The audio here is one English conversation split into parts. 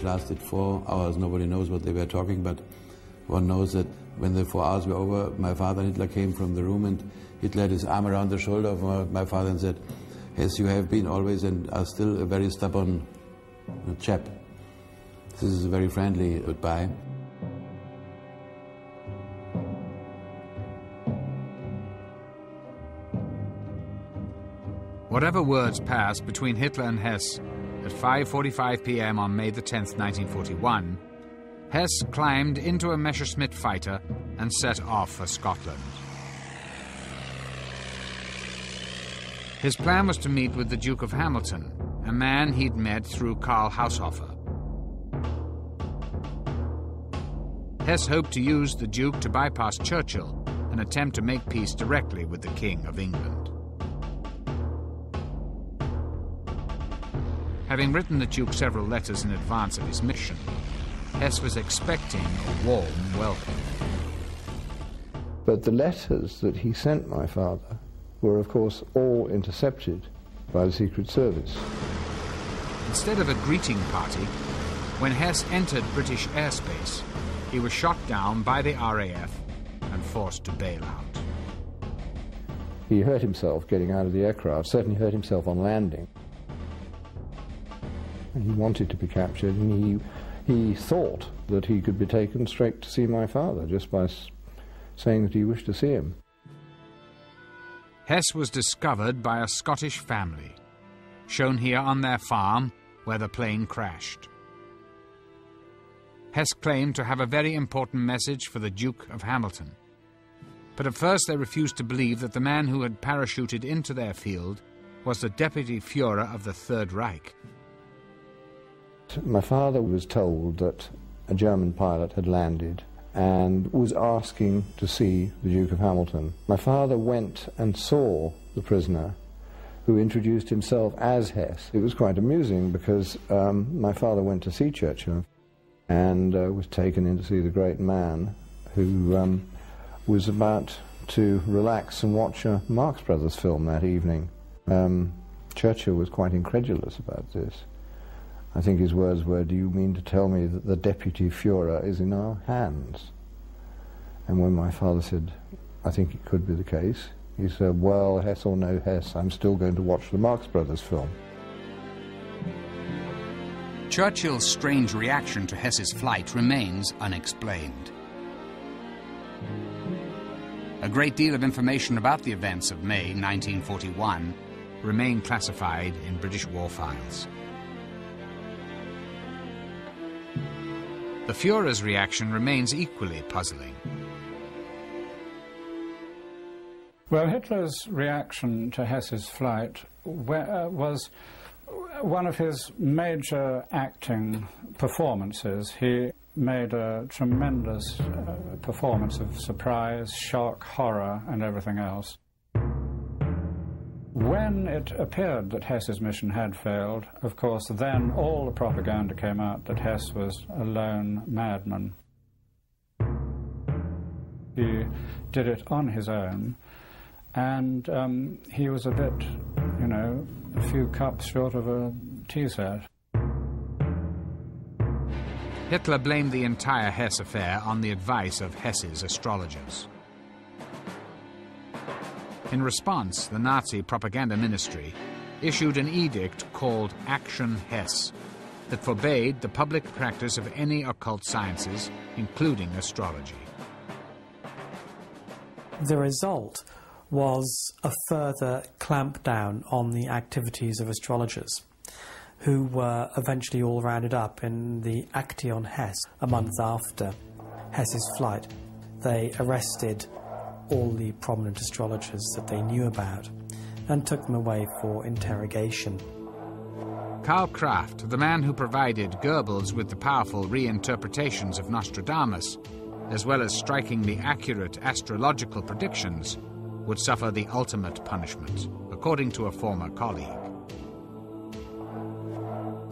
which lasted 4 hours. Nobody knows what they were talking, but one knows that when the 4 hours were over, my father and Hitler came from the room, and Hitler had his arm around the shoulder of my father and said, "Yes, you have been always and are still a very stubborn chap." This is a very friendly goodbye. Whatever words passed between Hitler and Hess at 5:45 p.m. on May the 10th, 1941, Hess climbed into a Messerschmitt fighter and set off for Scotland. His plan was to meet with the Duke of Hamilton, a man he'd met through Karl Haushofer. Hess hoped to use the Duke to bypass Churchill and attempt to make peace directly with the King of England. Having written the Duke several letters in advance of his mission, Hess was expecting a warm welcome. But the letters that he sent my father were, of course, all intercepted by the Secret Service. Instead of a greeting party, when Hess entered British airspace, he was shot down by the RAF and forced to bail out. He hurt himself getting out of the aircraft, certainly hurt himself on landing. He wanted to be captured, and he thought that he could be taken straight to see my father just by saying that he wished to see him. Hess was discovered by a Scottish family, shown here on their farm where the plane crashed. Hess claimed to have a very important message for the Duke of Hamilton. But at first they refused to believe that the man who had parachuted into their field was the Deputy Führer of the Third Reich. My father was told that a German pilot had landed and was asking to see the Duke of Hamilton. My father went and saw the prisoner, who introduced himself as Hess. It was quite amusing because my father went to see Churchill and was taken in to see the great man who was about to relax and watch a Marx Brothers film that evening. Churchill was quite incredulous about this. I think his words were, "Do you mean to tell me that the Deputy Führer is in our hands?" And when my father said, "I think it could be the case," he said, "Well, Hess or no Hess, I'm still going to watch the Marx Brothers film." Churchill's strange reaction to Hess's flight remains unexplained. A great deal of information about the events of May 1941 remain classified in British war files. The Führer's reaction remains equally puzzling. Well, Hitler's reaction to Hess's flight was one of his major acting performances. He made a tremendous performance of surprise, shock, horror, and everything else. When it appeared that Hess's mission had failed, of course, then all the propaganda came out that Hess was a lone madman. He did it on his own, and he was a bit, you know, a few cups short of a tea set. Hitler blamed the entire Hess affair on the advice of Hess's astrologers. In response, the Nazi propaganda ministry issued an edict called Action Hess that forbade the public practice of any occult sciences, including astrology. The result was a further clampdown on the activities of astrologers, who were eventually all rounded up in the Action Hess a month after Hess's flight. They arrested all the prominent astrologers that they knew about and took them away for interrogation. Karl Kraft, the man who provided Goebbels with the powerful reinterpretations of Nostradamus, as well as strikingly accurate astrological predictions, would suffer the ultimate punishment, according to a former colleague.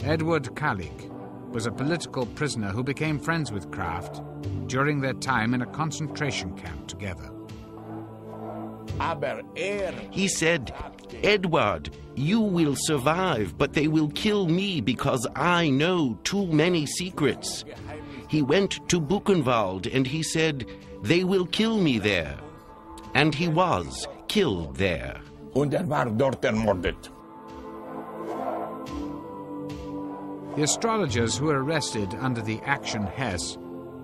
Edward Kallik was a political prisoner who became friends with Kraft during their time in a concentration camp together. He said, Edward, you will survive, but they will kill me because I know too many secrets. He went to Buchenwald and he said, they will kill me there. And he was killed there. Und war dort ermordet. The astrologers who were arrested under the Action Hess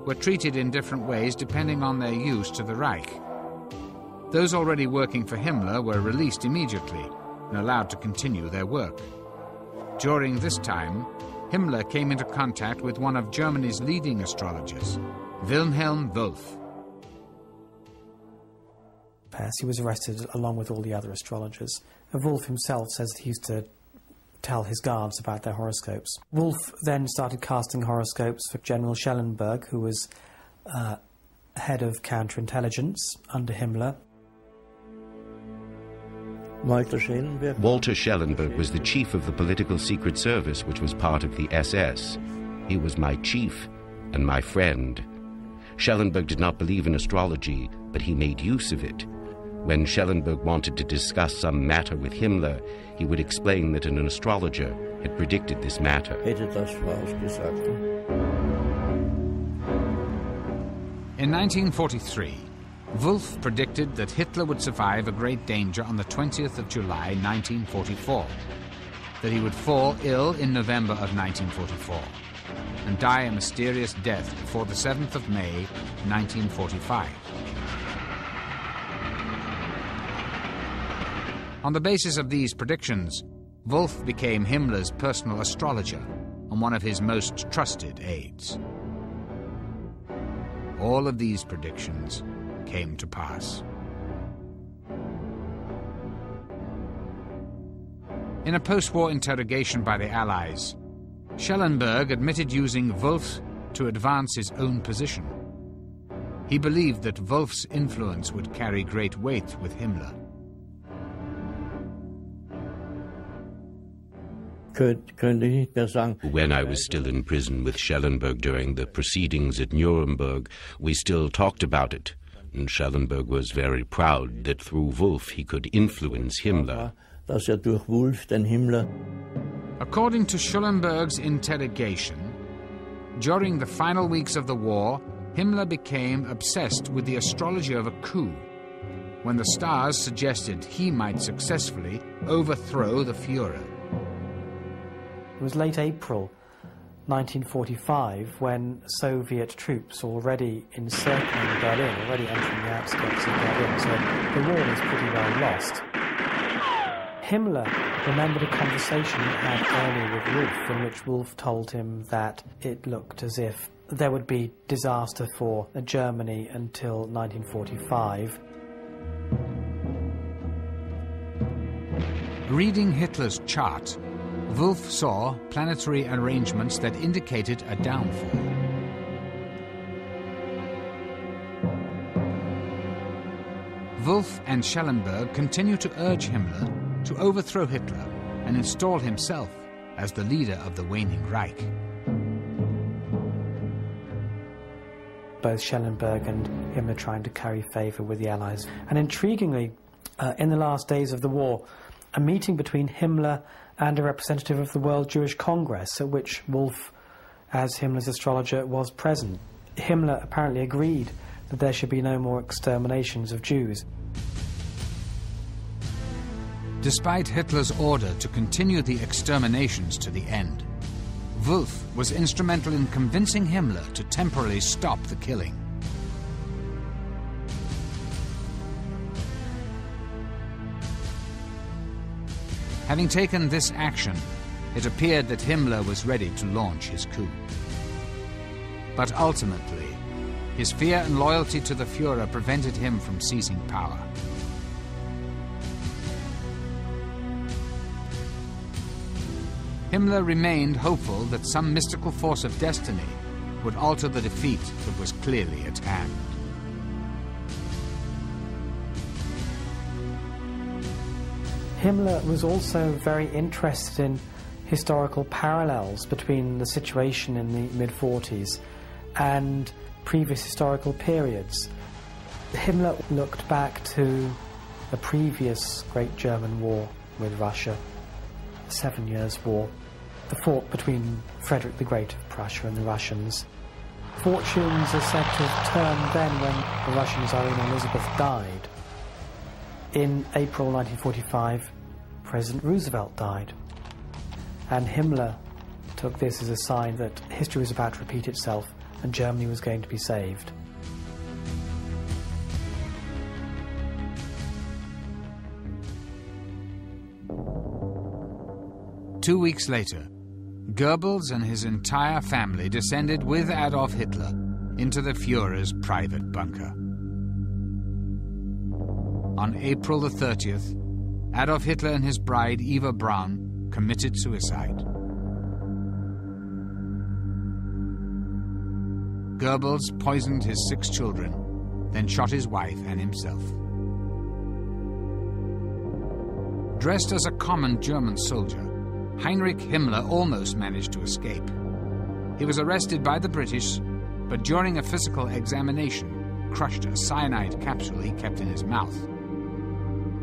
were treated in different ways depending on their use to the Reich. Those already working for Himmler were released immediately and allowed to continue their work. During this time, Himmler came into contact with one of Germany's leading astrologers, Wilhelm Wolff. He was arrested along with all the other astrologers. Wolff himself says that he used to tell his guards about their horoscopes. Wolff then started casting horoscopes for General Schellenberg, who was head of counterintelligence under Himmler. Walter Schellenberg was the chief of the political secret service, which was part of the SS. He was my chief and my friend. Schellenberg did not believe in astrology, but he made use of it. When Schellenberg wanted to discuss some matter with Himmler, he would explain that an astrologer had predicted this matter. In 1943, Wolff predicted that Hitler would survive a great danger on the 20th of July 1944, that he would fall ill in November of 1944, and die a mysterious death before the 7th of May 1945. On the basis of these predictions, Wolff became Himmler's personal astrologer and one of his most trusted aides. All of these predictions came to pass. In a post-war interrogation by the Allies, Schellenberg admitted using Wolff to advance his own position. He believed that Wolff's influence would carry great weight with Himmler. When I was still in prison with Schellenberg during the proceedings at Nuremberg, we still talked about it. And Schellenberg was very proud that through Wolff he could influence Himmler. According to Schellenberg's interrogation, during the final weeks of the war, Himmler became obsessed with the astrology of a coup, when the stars suggested he might successfully overthrow the Führer. It was late April 1945 when Soviet troops already encircling Berlin, already entering the outskirts of Berlin, so the war was pretty well lost. Himmler remembered a conversation he had earlier with Wolff, in which Wolff told him that it looked as if there would be disaster for Germany until 1945. Reading Hitler's chart, Wolff saw planetary arrangements that indicated a downfall. Wolff and Schellenberg continued to urge Himmler to overthrow Hitler and install himself as the leader of the waning Reich. Both Schellenberg and Himmler trying to curry favour with the Allies. And intriguingly, in the last days of the war, a meeting between Himmler and a representative of the World Jewish Congress, at which Wolff, as Himmler's astrologer, was present. Himmler apparently agreed that there should be no more exterminations of Jews. Despite Hitler's order to continue the exterminations to the end, Wolff was instrumental in convincing Himmler to temporarily stop the killing. Having taken this action, it appeared that Himmler was ready to launch his coup. But ultimately, his fear and loyalty to the Führer prevented him from seizing power. Himmler remained hopeful that some mystical force of destiny would alter the defeat that was clearly at hand. Himmler was also very interested in historical parallels between the situation in the mid-40s and previous historical periods. Himmler looked back to the previous great German war with Russia, the 7 Years' War, the fought between Frederick the Great of Prussia and the Russians. Fortunes are said to have turned then when the Russian Tsarina Elizabeth died. In April 1945, President Roosevelt died, and Himmler took this as a sign that history was about to repeat itself and Germany was going to be saved. Two weeks later, Goebbels and his entire family descended with Adolf Hitler into the Führer's private bunker. On April the 30th, Adolf Hitler and his bride Eva Braun committed suicide. Goebbels poisoned his 6 children, then shot his wife and himself. Dressed as a common German soldier, Heinrich Himmler almost managed to escape. He was arrested by the British, but during a physical examination, crushed a cyanide capsule he kept in his mouth.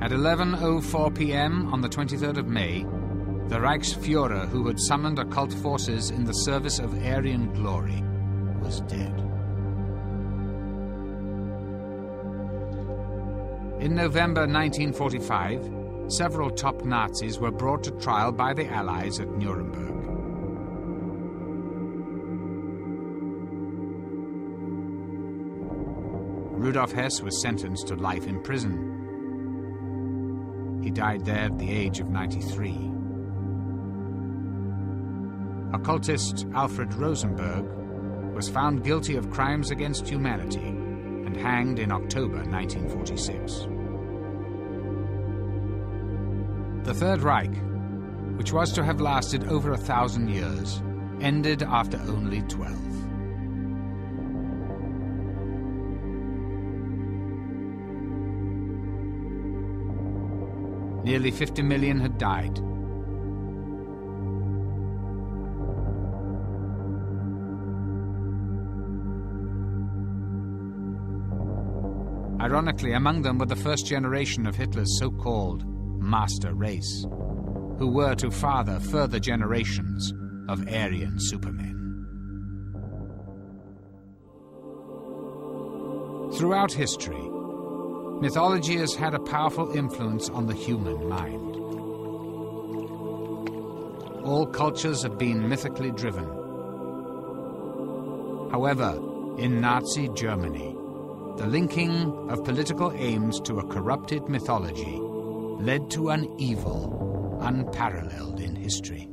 At 11:04 p.m. on the 23rd of May, the Reichsführer, who had summoned occult forces in the service of Aryan glory, was dead. In November 1945, several top Nazis were brought to trial by the Allies at Nuremberg. Rudolf Hess was sentenced to life in prison. He died there at the age of 93. Occultist Alfred Rosenberg was found guilty of crimes against humanity and hanged in October 1946. The Third Reich, which was to have lasted over 1,000 years, ended after only 12. Nearly 50 million had died. Ironically, among them were the first generation of Hitler's so-called master race, who were to father further generations of Aryan supermen. Throughout history, mythology has had a powerful influence on the human mind. All cultures have been mythically driven. However, in Nazi Germany, the linking of political aims to a corrupted mythology led to an evil unparalleled in history.